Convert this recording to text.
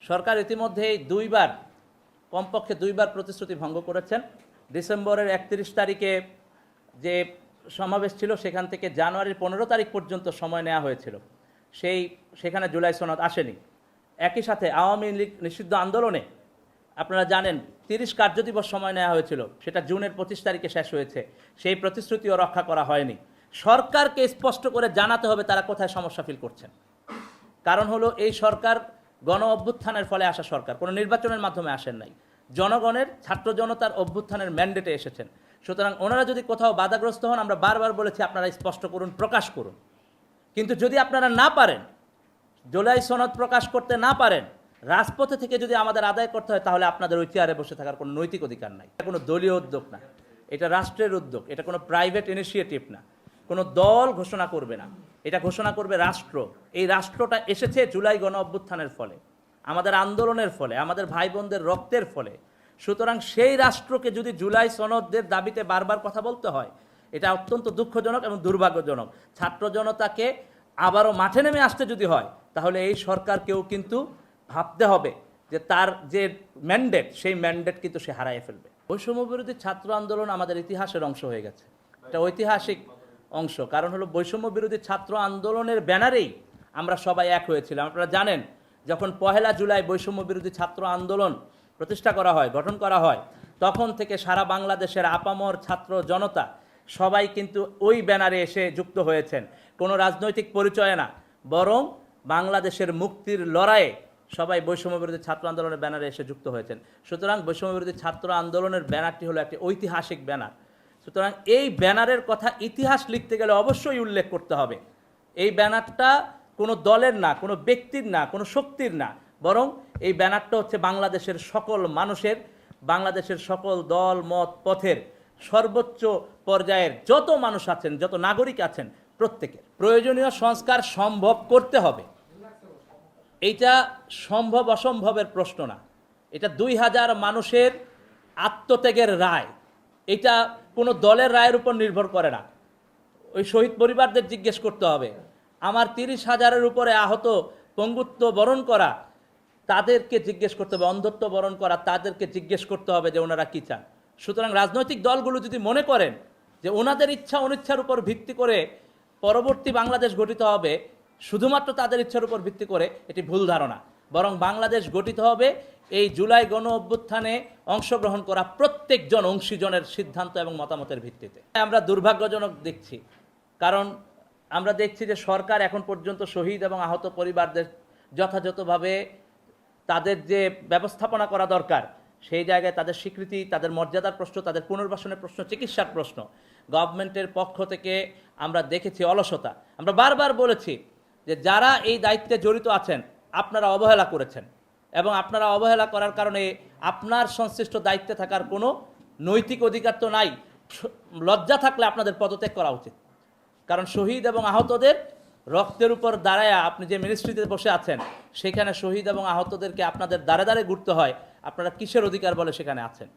সরকার ইতিমধ্যেই দুইবার, কমপক্ষে দুইবার প্রতিশ্রুতি ভঙ্গ করেছেন। ডিসেম্বরের 31 তারিখে যে সমাবেশ ছিল সেখান থেকে জানুয়ারির 15 তারিখ পর্যন্ত সময় নেওয়া হয়েছিল, সেখানে জুলাই সনদ আসেনি। একই সাথে আওয়ামী লীগ নিষিদ্ধ আন্দোলনে আপনারা জানেন 30 কার্যদিবস সময় নেওয়া হয়েছিল, সেটা জুনের 25 তারিখে শেষ হয়েছে। সেই প্রতিশ্রুতিও রক্ষা করা হয়নি। সরকারকে স্পষ্ট করে জানাতে হবে তারা কোথায় সমস্যা ফিল করছেন। কারণ হলো এই সরকার গণ অভ্যুত্থানের ফলে আসা সরকার, কোনো নির্বাচনের মাধ্যমে আসেন নাই, জনগণের ছাত্র জনতার অভ্যুত্থানের ম্যান্ডেটে এসেছেন। সুতরাং ওনারা যদি কোথাও বাধাগ্রস্ত হন, আমরা বারবার বলেছি আপনারা স্পষ্ট করুন, প্রকাশ করুন। কিন্তু যদি আপনারা না পারেন, জুলাই সনদ প্রকাশ করতে না পারেন, রাজপথে থেকে যদি আমাদের আদায় করতে হয়, তাহলে আপনাদের ওই চেয়ারে বসে থাকার কোনো নৈতিক অধিকার নাই। এটা কোনো দলীয় উদ্যোগ না, এটা রাষ্ট্রের উদ্যোগ, এটা কোনো প্রাইভেট ইনিশিয়েটিভ না, কোনো দল ঘোষণা করবে না, এটা ঘোষণা করবে রাষ্ট্র। এই রাষ্ট্রটা এসেছে জুলাই গণ অভ্যুত্থানের ফলে, আমাদের আন্দোলনের ফলে, আমাদের ভাই বোনদের রক্তের ফলে। সুতরাং সেই রাষ্ট্রকে যদি জুলাই সনদের দাবিতে বারবার কথা বলতে হয়, এটা অত্যন্ত দুঃখজনক এবং দুর্ভাগ্যজনক। ছাত্র জনতাকে আবারও মাঠে নেমে আসতে যদি হয়, তাহলে এই সরকারকেও কিন্তু ভাবতে হবে যে তার যে ম্যান্ডেট, সেই ম্যান্ডেট কিন্তু সে হারায় ফেলবে। বৈষম্য বিরোধী ছাত্র আন্দোলন আমাদের ইতিহাসের অংশ হয়ে গেছে, এটা ঐতিহাসিক অংশ। কারণ হলো বৈষম্য বিরোধী ছাত্র আন্দোলনের ব্যানারেই আমরা সবাই এক হয়েছিলাম। আপনারা জানেন, যখন 1 জুলাই বৈষম্য বিরোধী ছাত্র আন্দোলন প্রতিষ্ঠা করা হয়, গঠন করা হয়, তখন থেকে সারা বাংলাদেশের আপামর ছাত্র জনতা সবাই কিন্তু ওই ব্যানারে এসে যুক্ত হয়েছেন। কোনো রাজনৈতিক পরিচয় না, বরং বাংলাদেশের মুক্তির লড়াইয়ে সবাই বৈষম্য বিরোধী ছাত্র আন্দোলনের ব্যানারে এসে যুক্ত হয়েছেন। সুতরাং বৈষম্য বিরোধী ছাত্র আন্দোলনের ব্যানারটি হলো একটি ঐতিহাসিক ব্যানার। সুতরাং এই ব্যানারের কথা ইতিহাস লিখতে গেলে অবশ্যই উল্লেখ করতে হবে। এই ব্যানারটা কোনো দলের না, কোনো ব্যক্তির না, কোনো শক্তির না, বরং এই ব্যানারটা হচ্ছে বাংলাদেশের সকল মানুষের, বাংলাদেশের সকল দল মত পথের সর্বোচ্চ পর্যায়ের যত মানুষ আছেন, যত নাগরিক আছেন, প্রত্যেকের। প্রয়োজনীয় সংস্কার সম্ভব করতে হবে, এইটা সম্ভব অসম্ভবের প্রশ্ন না। এটা 2000 মানুষের আত্মত্যাগের রায়, এটা কোনো দলের রায়ের উপর নির্ভর করে না। ওই শহীদ পরিবারদের জিজ্ঞেস করতে হবে। আমার 30,000-এর উপরে আহত, পঙ্গুত্ব বরণ করা, তাদেরকে জিজ্ঞেস করতে হবে। অন্ধত্ব বরণ করা, তাদেরকে জিজ্ঞেস করতে হবে যে ওনারা কী চান। সুতরাং রাজনৈতিক দলগুলো যদি মনে করেন যে ওনাদের ইচ্ছা অনিচ্ছার উপর ভিত্তি করে পরবর্তী বাংলাদেশ গঠিত হবে, শুধুমাত্র তাদের ইচ্ছার উপর ভিত্তি করে, এটি ভুল ধারণা। বরং বাংলাদেশ গঠিত হবে এই জুলাই গণ অভ্যুত্থানে অংশগ্রহণ করা প্রত্যেকজন অংশীজনের সিদ্ধান্ত এবং মতামতের ভিত্তিতে। আমরা দুর্ভাগ্যজনক দেখছি, কারণ আমরা দেখছি যে সরকার এখন পর্যন্ত শহীদ এবং আহত পরিবারদের যথাযথভাবে তাদের যে ব্যবস্থাপনা করা দরকার, সেই জায়গায় তাদের স্বীকৃতি, তাদের মর্যাদার প্রশ্ন, তাদের পুনর্বাসনের প্রশ্ন, চিকিৎসার প্রশ্ন, গভর্নমেন্টের পক্ষ থেকে আমরা দেখেছি অলসতা। আমরা বারবার বলেছি যে যারা এই দায়িত্বে জড়িত আছেন, আপনারা অবহেলা করেছেন, এবং আপনারা অবহেলা করার কারণে আপনার সংশ্লিষ্ট দায়িত্বে থাকার কোনো নৈতিক অধিকার তো নাই। লজ্জা থাকলে আপনাদের পদত্যাগ করা উচিত। কারণ শহীদ এবং আহতদের রক্তের উপর দাঁড়ায় আপনি যে মিনিস্ট্রিতে বসে আছেন, সেখানে শহীদ এবং আহতদেরকে আপনাদের দাঁড়ে দাঁড়ে ঘুরতে হয়। আপনারা কিসের অধিকার বলে সেখানে আছেন?